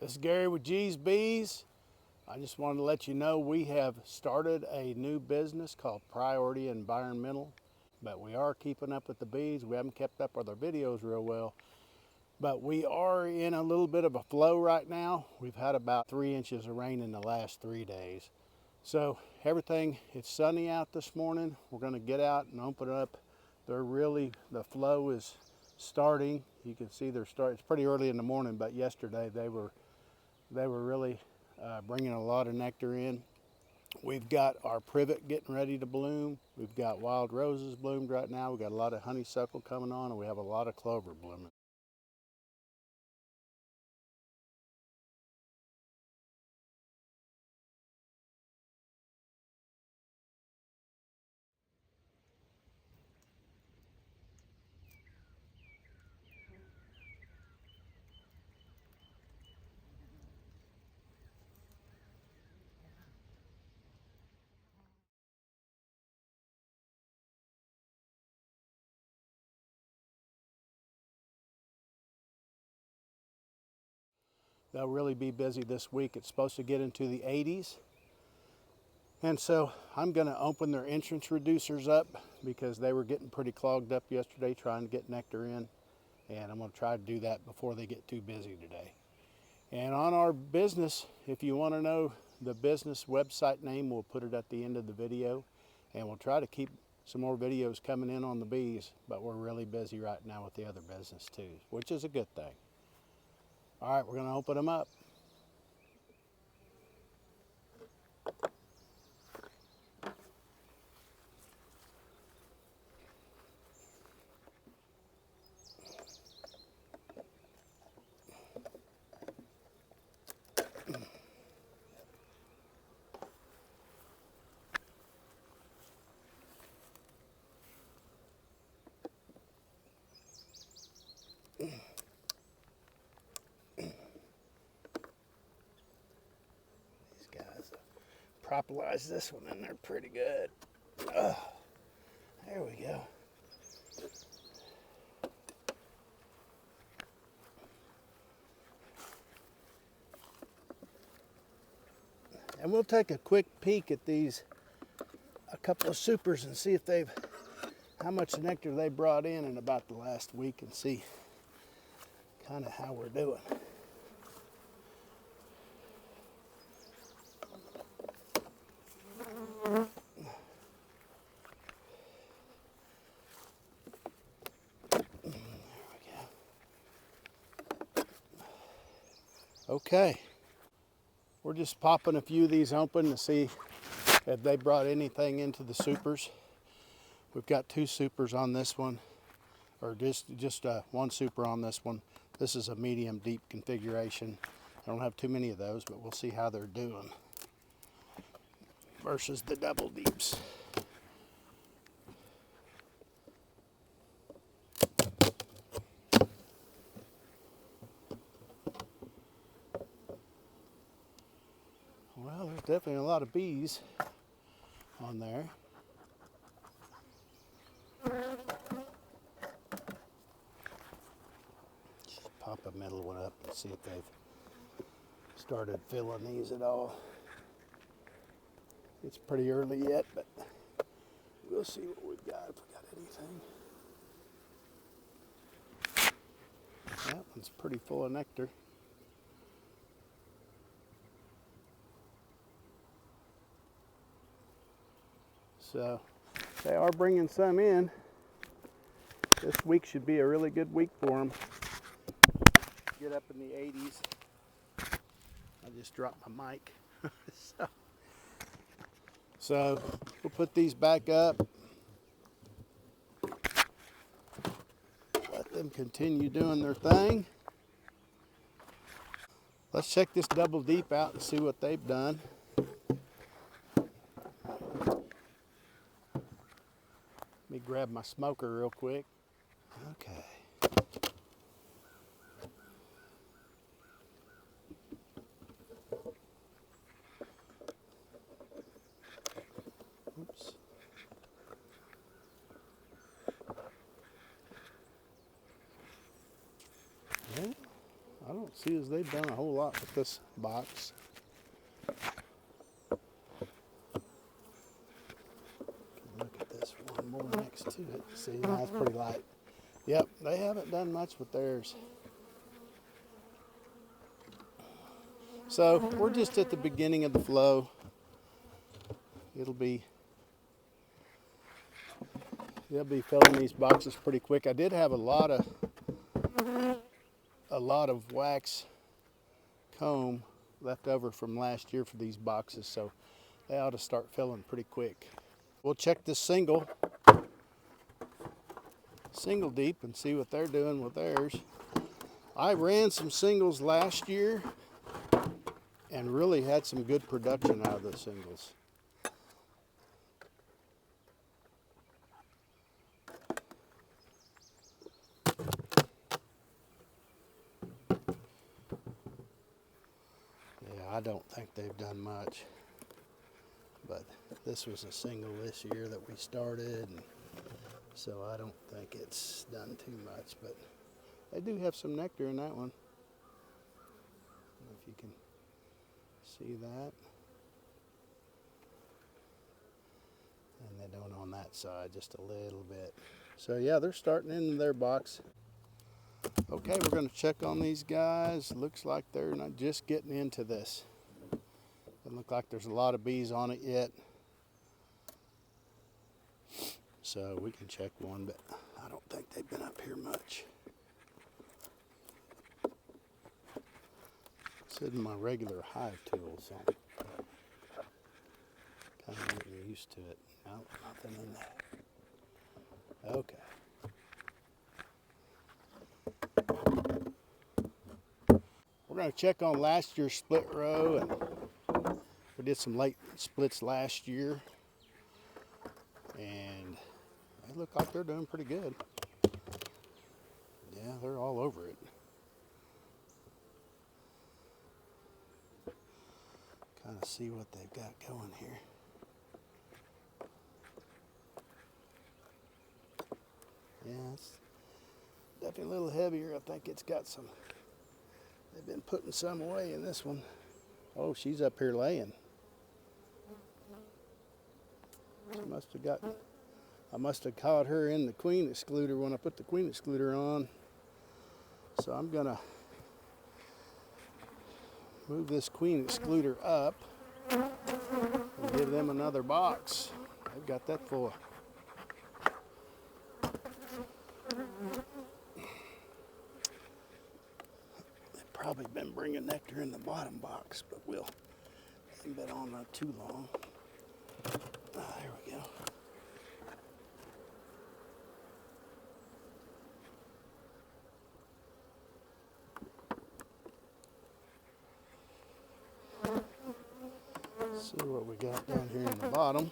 This is Gary with GEEZBEEZ. I just wanted to let you know we have started a new business called Priority Environmental, but we are keeping up with the bees. We haven't kept up with our videos real well, but we are in a little bit of a flow right now. We've had about 3 inches of rain in the last 3 days. So everything, it's sunny out this morning. We're going to get out and open up. The flow is starting. You can see it's pretty early in the morning, but yesterday they were really bringing a lot of nectar in. We've got our privet getting ready to bloom. We've got wild roses bloomed right now. We've got a lot of honeysuckle coming on, and we have a lot of clover blooming. They'll really be busy this week. It's supposed to get into the 80s. And so I'm going to open their entrance reducers up because they were getting pretty clogged up yesterday trying to get nectar in. And I'm going to try to do that before they get too busy today. And on our business, if you want to know the business website name, we'll put it at the end of the video. And we'll try to keep some more videos coming in on the bees, but we're really busy right now with the other business too, which is a good thing. All right, we're going to open them up. Propolize this one in there pretty good. Oh, there we go. And we'll take a quick peek at a couple of supers and see if how much nectar they brought in about the last week and see kind of how we're doing. Okay, we're just popping a few of these open to see if they brought anything into the supers. We've got 2 supers on this one, or just one super on this one. This is a medium deep configuration. I don't have too many of those, but we'll see how they're doing versus the double deeps. Well, there's definitely a lot of bees on there. Just pop a middle one up and see if they've started filling these at all. It's pretty early yet, but we'll see what we've got, if we got anything. That one's pretty full of nectar. So they are bringing some in. This week should be a really good week for them. Get up in the 80s. I just dropped my mic. So we'll put these back up. Let them continue doing their thing. Let's check this double deep out and see what they've done. Let me grab my smoker real quick. Okay. Oops. Yeah, I don't don't see as they've done a whole lot with this box. Look at this one more next to it. See, that's pretty light. Yep, they haven't done much with theirs. So we're just at the beginning of the flow. They'll be filling these boxes pretty quick. I did have a lot of wax comb left over from last year for these boxes, so they ought to start filling pretty quick. We'll check this single deep and see what they're doing with theirs. I ran some singles last year and really had some good production out of the singles. Yeah, I don't think they've done much, but this was a single this year that we started, and so I don't think it's done too much, but they do have some nectar in that one. I don't know if you can see that. And they don't on that side, just a little bit. So yeah, they're starting into their box. Okay, we're going to check on these guys. Looks like they're not just getting into this. Doesn't look like there's a lot of bees on it yet. So we can check one, but I don't think they've been up here much. It's in my regular hive tool, so kind of getting used to it. No, nothing in there. Okay. We're going to check on last year's split row, and we did some late splits last year, and they look like they're doing pretty good. Yeah, they're all over it. Kind of see what they've got going here. Yeah, it's definitely a little heavier. I think it's got some, they've been putting some away in this one. Oh, she's up here laying. She must have got, I must have caught her in the queen excluder when I put the queen excluder on. So I'm gonna move this queen excluder up and give them another box. They've got that full. They've probably been bringing nectar in the bottom box, but we'll haven't been on not too long. There we go. See what we got down here in the bottom.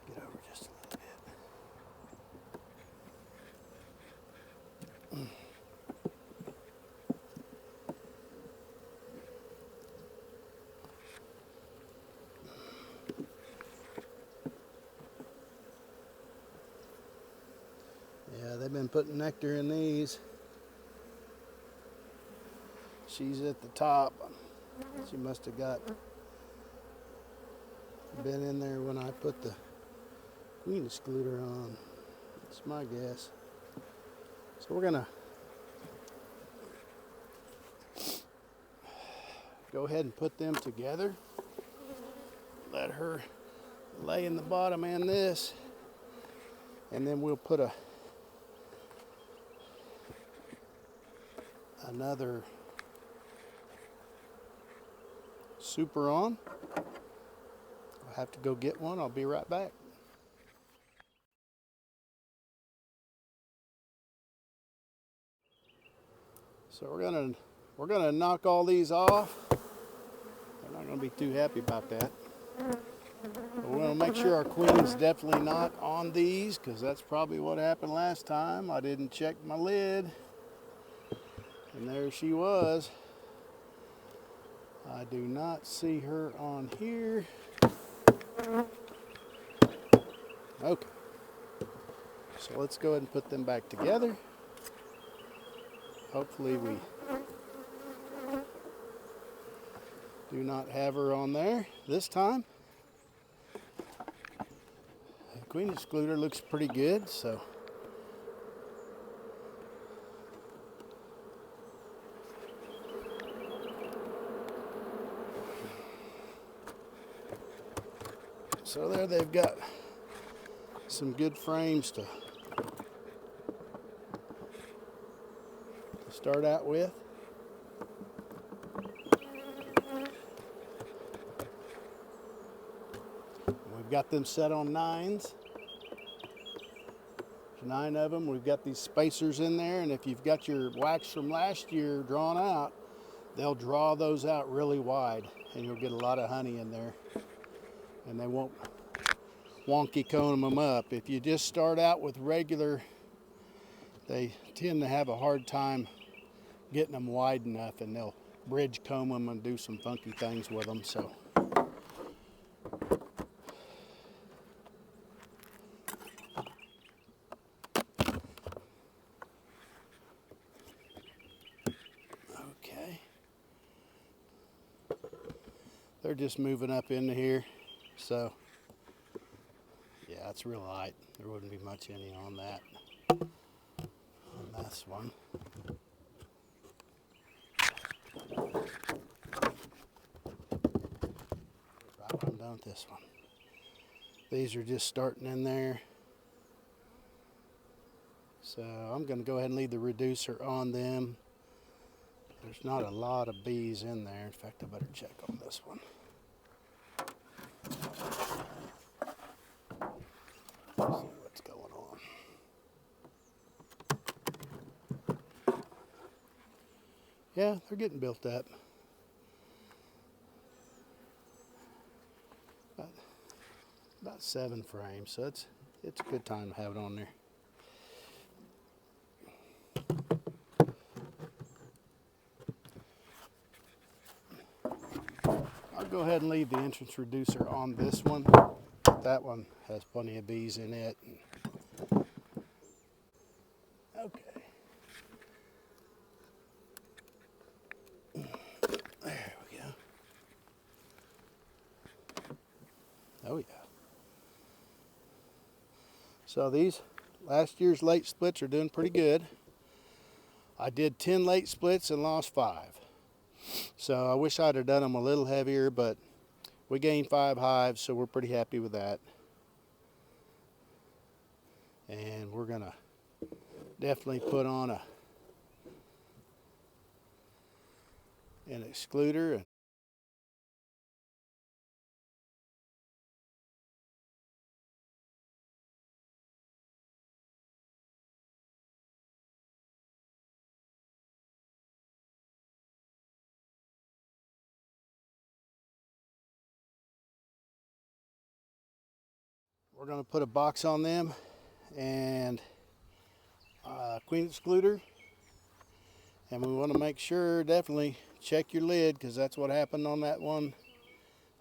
Get over just a little bit. Yeah, they've been putting nectar in these. She's at the top. She must have been in there when I put the queen excluder on. That's my guess. So we're gonna go ahead and put them together. Let her lay in the bottom and this, and then we'll put another super on. I'll have to go get one. I'll be right back. So we're gonna knock all these off. They're not gonna be too happy about that. But we're gonna make sure our queen's definitely not on these, because that's probably what happened last time. I didn't check my lid, and there she was. I do not see her on here. Okay. So let's go ahead and put them back together. Hopefully we do not have her on there this time. The queen excluder looks pretty good, so there they've got some good frames to start out with. We've got them set on 9s. There's 9 of them. We've got these spacers in there, and if you've got your wax from last year drawn out, they'll draw those out really wide, and you'll get a lot of honey in there, and they won't wonky comb them up. If you just start out with regular, they tend to have a hard time getting them wide enough, and they'll bridge comb them and do some funky things with them. So okay, they're just moving up into here, so yeah, it's real light. There wouldn't be much any on that, on this one. Right, I'm done with this one. These are just starting in there. So I'm going to go ahead and leave the reducer on them. There's not a lot of bees in there. In fact, I better check on this one. See what's going on. Yeah, they're getting built up. About 7 frames, so it's a good time to have it on there. I'll go ahead and leave the entrance reducer on this one. That one has plenty of bees in it. Okay. There we go. Oh yeah. So these last year's late splits are doing pretty good. I did 10 late splits and lost 5. So I wish I'd have done them a little heavier, but we gained 5 hives, so we're pretty happy with that. And we're gonna definitely put on an excluder. We're gonna put a box on them and a queen excluder. And we want to make sure, definitely check your lid, because that's what happened on that one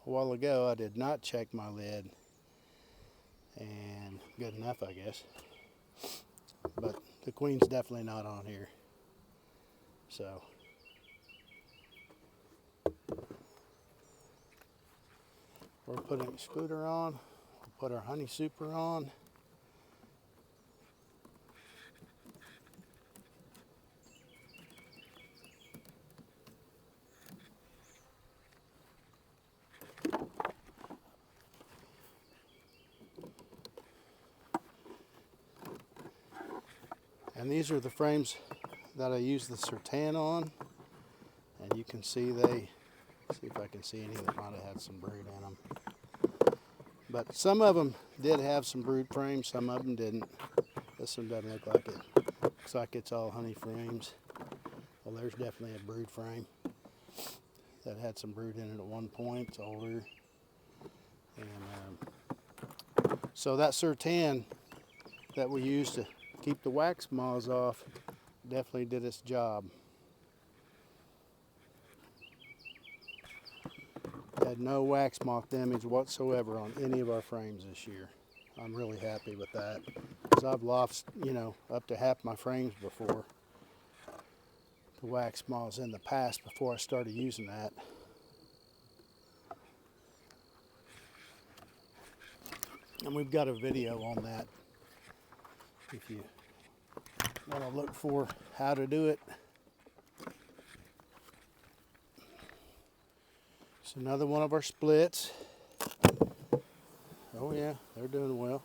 a while ago. I did not check my lid, and good enough, I guess. But the queen's definitely not on here. So we'll put an excluder on, we'll put our honey super on. And these are the frames that I use the Sertan on, and you can see see if I can see any that might have had some brood in them. But some of them did have some brood frames, some of them didn't. This one doesn't look like it. Looks like it's all honey frames. Well, there's definitely a brood frame that had some brood in it at one point. It's older. And so that Sertan that we used to keep the wax moths off definitely did its job. had no wax moth damage whatsoever on any of our frames this year. I'm really happy with that, because I've lost, you know, up to half my frames before to wax moths in the past before I started using that. And we've got a video on that if you want to look for how to do it. It's another one of our splits. Oh yeah, they're doing well.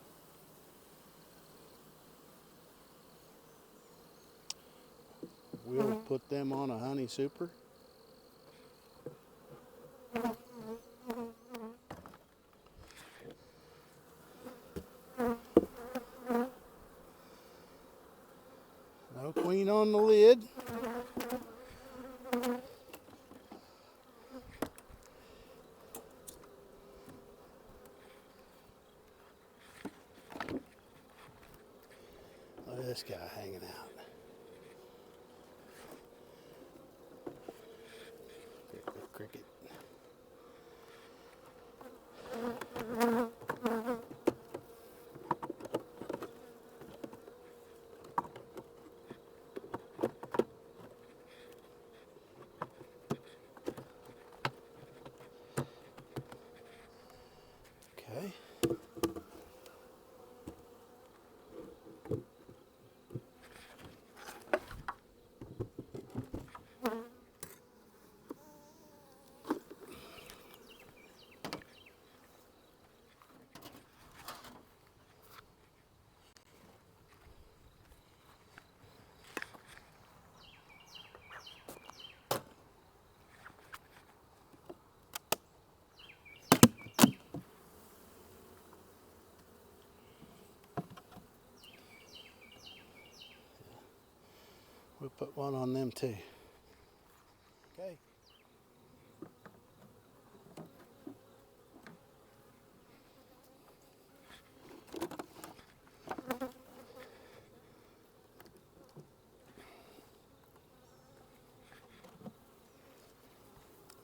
We'll put them on a honey super. No queen on the lid. Look at this guy hanging out. Cricket. Okay. We'll put one on them too. Okay.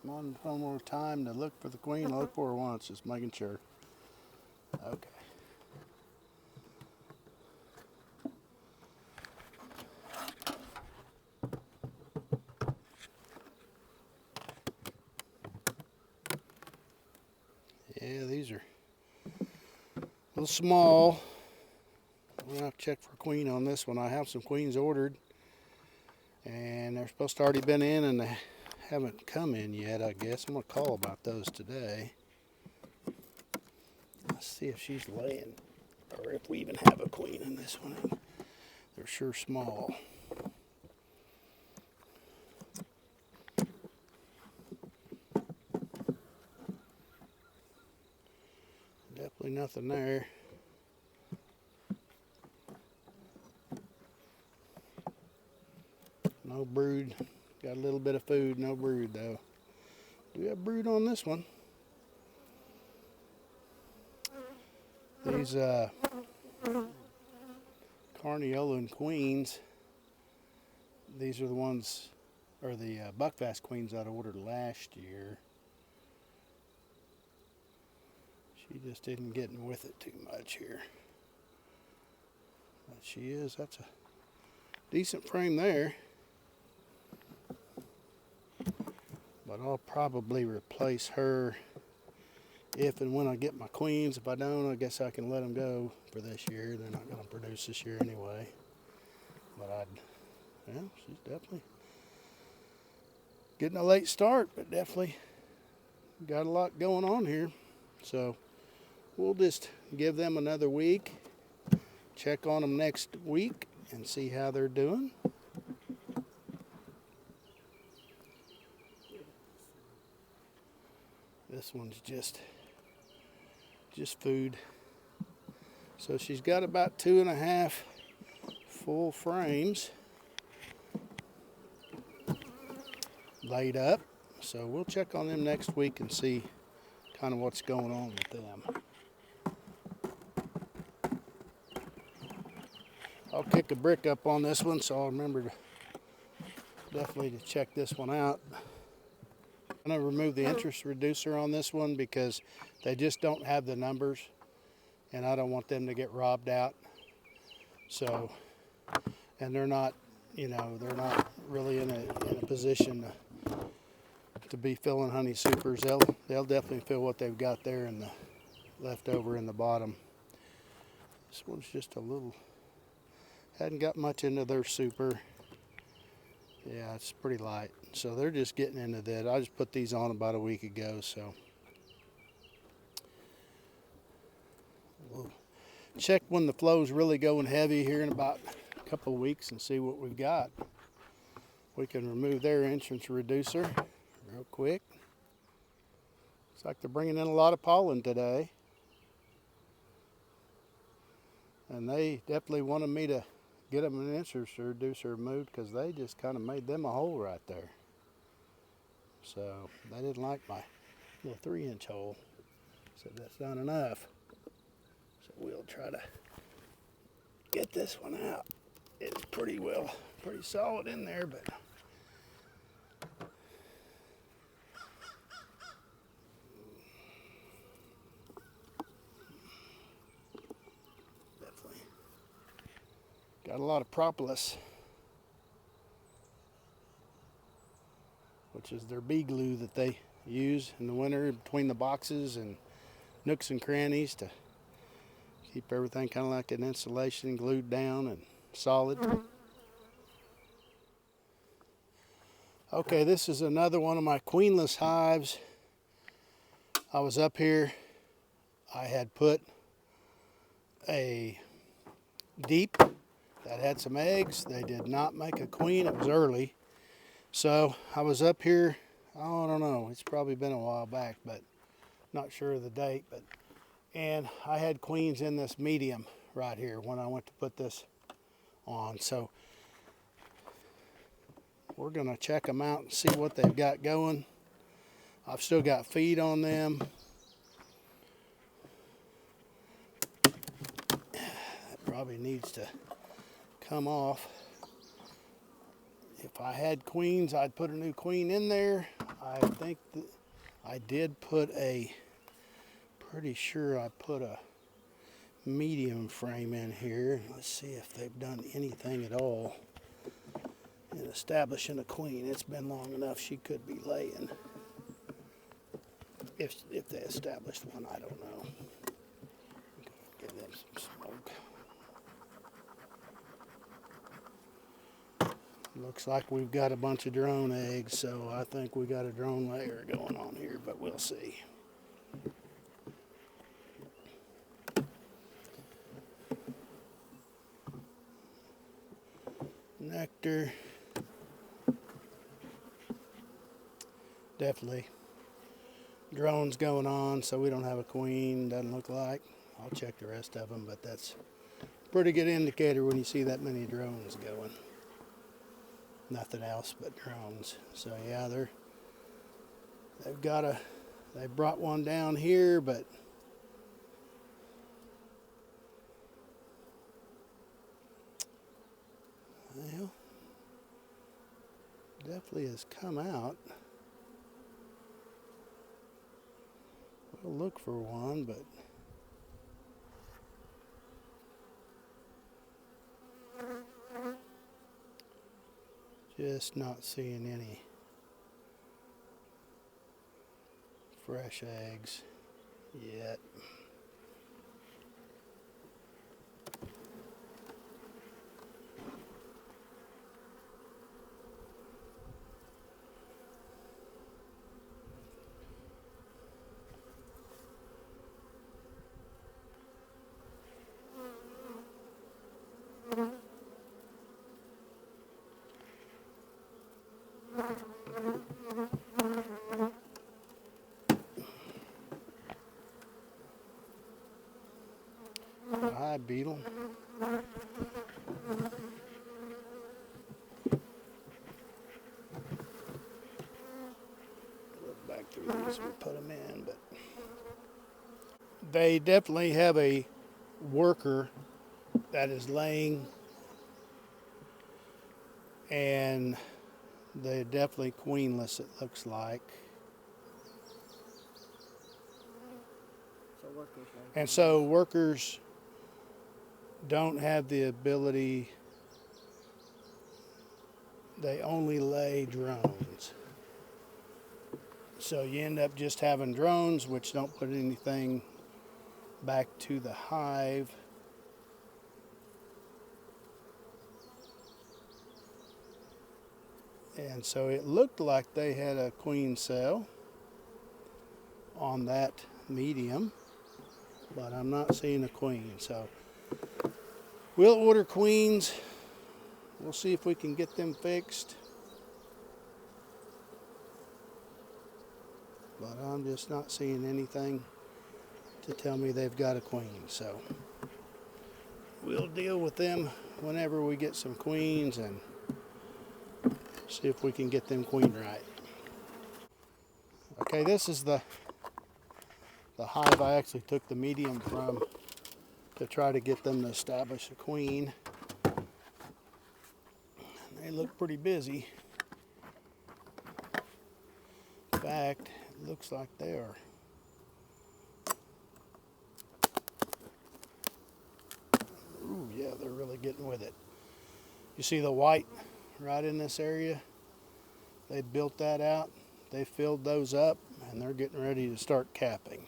One more time to look for the queen. Look for her once, just making sure. Okay. Yeah, these are a little small. We'll have to check for a queen on this one. I have some queens ordered, and they're supposed to already been in, and they haven't come in yet, I guess. I'm going to call about those today. Let's see if she's laying, or if we even have a queen in this one. They're sure small. Definitely nothing there. No brood. Got a little bit of food, no brood though. Do we have brood on this one? These Carniolan queens, these are the ones, or the buckfast queens I'd ordered last year. She just isn't getting with it too much here. But she is. That's a decent frame there. But I'll probably replace her if and when I get my queens. If I don't, I guess I can let them go for this year. They're not going to produce this year anyway. But yeah, she's definitely getting a late start, but definitely got a lot going on here. So we'll just give them another week, check on them next week, and see how they're doing. This one's just food. So she's got about 2.5 full frames laid up. So we'll check on them next week and see kind of what's going on with them. I'll kick a brick up on this one, so I'll remember to definitely to check this one out. I'm going to remove the interest reducer on this one because they just don't have the numbers, and I don't want them to get robbed out. So, and they're not, you know, they're not really in a position to be filling honey supers. They'll definitely fill what they've got there in the leftover in the bottom. This one's just a little, hadn't got much into their super. Yeah, it's pretty light. So they're just getting into that. I just put these on about a week ago, so. We'll check when the flow's really going heavy here in about a couple of weeks and see what we've got. We can remove their entrance reducer real quick. Looks like they're bringing in a lot of pollen today. And they definitely wanted me to get them an entrance reducer removed because they just kind of made them a hole right there. So they didn't like my little 3-inch hole. Said that's not enough. So we'll try to get this one out. It's pretty solid in there, but definitely got a lot of propolis, which is their bee glue that they use in the winter between the boxes and nooks and crannies to keep everything kind of like an insulation, glued down and solid. Okay, this is another one of my queenless hives. I was up here, I had put a deep that had some eggs. They did not make a queen, it was early. So I was up here, oh, I don't know, it's probably been a while back, but not sure of the date, and I had queens in this medium right here when I went to put this on. So we're gonna check them out and see what they've got going. I've still got feed on them. That probably needs to come off. If I had queens, I'd put a new queen in there. I think that I did put pretty sure I put a medium frame in here. Let's see if they've done anything at all in establishing a queen. It's been long enough she could be laying. If they established one, I don't know. Give them some smoke. Looks like we've got a bunch of drone eggs, so I think we got a drone layer going on here, but we'll see. Nectar. Definitely drones going on, so we don't have a queen, doesn't look like. I'll check the rest of them, but that's a pretty good indicator when you see that many drones going. Nothing else but drones. So yeah, they brought one down here, but well, definitely has come out. We'll look for one, but just not seeing any fresh eggs yet. Hi, beetle. Look back through these and put them in, but they definitely have a worker that is laying, and they're definitely queenless, it looks like. workers lay. And so workers don't have the ability, they only lay drones. So you end up just having drones, which don't put anything back to the hive. And so it looked like they had a queen cell on that medium, but I'm not seeing a queen. So we'll order queens. We'll see if we can get them fixed. But I'm just not seeing anything to tell me they've got a queen. So we'll deal with them whenever we get some queens and see if we can get them queen right. Okay, this is the hive I actually took the medium from to try to get them to establish a queen. They look pretty busy. In fact, it looks like they are. Ooh, yeah, they're really getting with it. You see the white right in this area? They built that out. They filled those up and they're getting ready to start capping.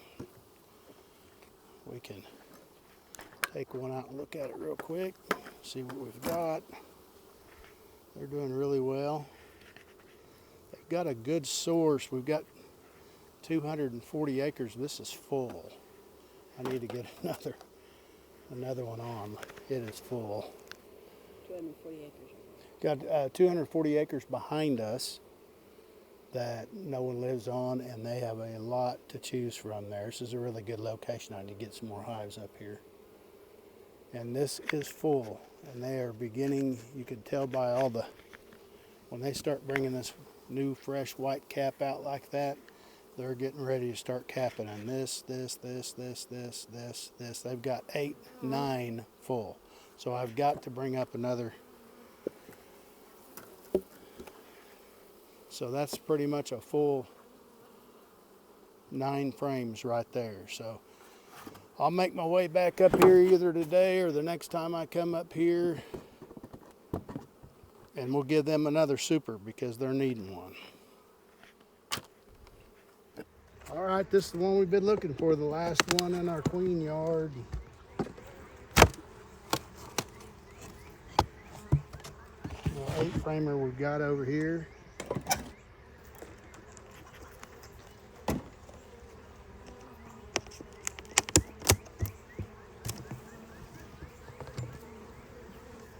We can take one out and look at it real quick, see what we've got. They're doing really well. They've got a good source. We've got 240 acres. This is full. I need to get another one on. It is full. 240 acres. Got 240 acres behind us that no one lives on, and they have a lot to choose from there. This is a really good location. I need to get some more hives up here. And this is full, and they are beginning, you can tell by all the, when they start bringing this new fresh white cap out like that, they're getting ready to start capping on this. They've got 8, 9 full. So I've got to bring up another. So that's pretty much a full 9 frames right there. So I'll make my way back up here either today or the next time I come up here, and we'll give them another super because they're needing one. All right, this is the one we've been looking for, the last one in our queen yard. The 8 framer we've got over here.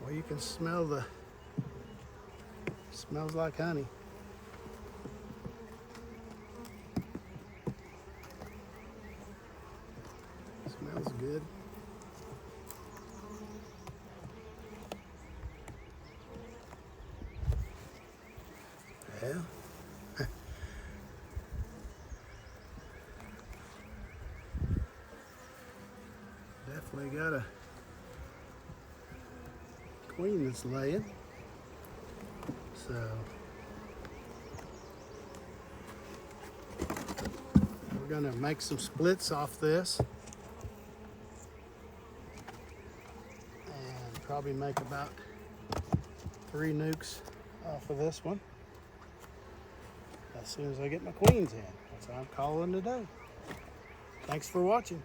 Well, you can smell smells like honey. Smells good. Yeah. Definitely got a queen that's laying. So we're gonna make some splits off this and probably make about 3 nukes off of this one as soon as I get my queens in. That's what I'm calling today. Thanks for watching.